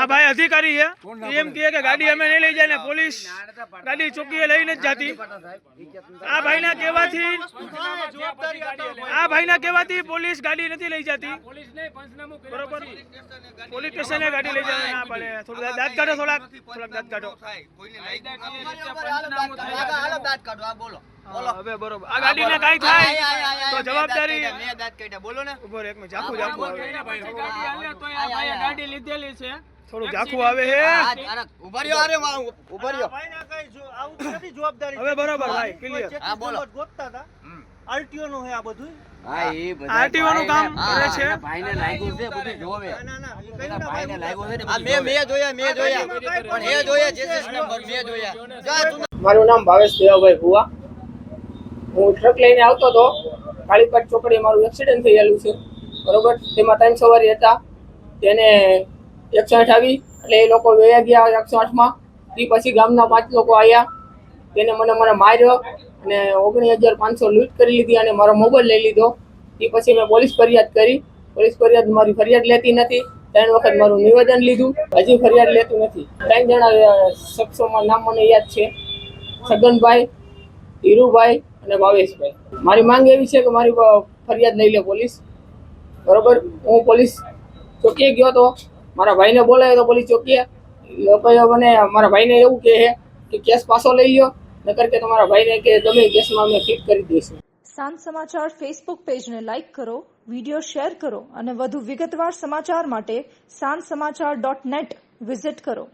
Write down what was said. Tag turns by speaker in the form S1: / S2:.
S1: ભાઈ અધિકારી છે એમ કહે કે ગાડી અમે નહીં લઈ જાય ને પોલીસ ગાડી ચોકીએ લઈને જ જાતી। આ ભાઈના કહેવાથી પોલીસ ગાડી નથી લઈ જતી બરોબર। પોલીસ સ્ટેશને ગાડી લઈ જાય ના પડે। થોડું દાંત કાઢો, થોડાક દાંત કાઢો। હવે બરોબર આ ગાડીને કાઈ થાય તો જવાબદારી મે દાંત કાઢ્યા બોલો ને। ઉભો એક મિનિટ જાખું ગાડી લીધેલી છે થોડું જાખું આવે હે। ઉભા રહ્યો ભાઈના કઈ આવું નથી જવાબદારી। હવે બરોબર ભાઈ ક્લિયર। હા બોલો ગોતતા હતા આરટીઓ નું હે આ બધું। હા એ બધું આરટીઓ નું કામ કરે છે। ભાઈને લાગ્યું છે બધું જોવે। ના ભાઈને લાગ્યું છે આ મે જોયા પણ એ જોયા જેસીસ નંબર મે જોયા।
S2: મારું નામ ભાવેશ દેવાભાઈ ભુવા। હું ટ્રક લઈને આવતો હતો, કાળીપાટ ચોકડીએ મારું એક્સિડન્ટ થયેલું છે બરોબર। તેમાં 3 સવારી હતા, તેને 108 આવી એટલે એ લોકો વયા ગયા 108માં। તે પછી ગામના 5 લોકો આવ્યા, તેને મને માર્યો અને 19,500 લૂંટ કરી લીધી અને મારો મોબાઈલ લઈ લીધો। તે પછી મેં પોલીસ ફરિયાદ કરી। પોલીસ ફરિયાદ મારી ફરિયાદ લેતી નથી। 3 વખત મારું નિવેદન લીધું, હજી ફરિયાદ લેતું નથી। 3 જણા શખ્સોમાં નામ મને યાદ છે, છગનભાઈ, ધીરુભાઈ અને ભાવેશભાઈ। મારી માંગ એવી છે કે મારી ફરિયાદ લઈ લે પોલીસ બરોબર। હું પોલીસ ચોકીએ ગયો તો, મારા ભાઈને બોલાવ્યો તો પોલીસ ચોકીએ। લોકોએ મને મારા ભાઈને એવું કહે કે કેસ પાછો લઈ લ્યો, નકર કે તમારા ભાઈને કે તમે કેસમાં અમે ફિટ કરી દઈશું।
S3: સાંજ સમાચાર ફેસબુક પેજને લાઇક કરો, વિડીયો શેર કરો અને વધુ વિગતવાર સમાચાર માટે sanssamachar.net વિઝિટ કરો।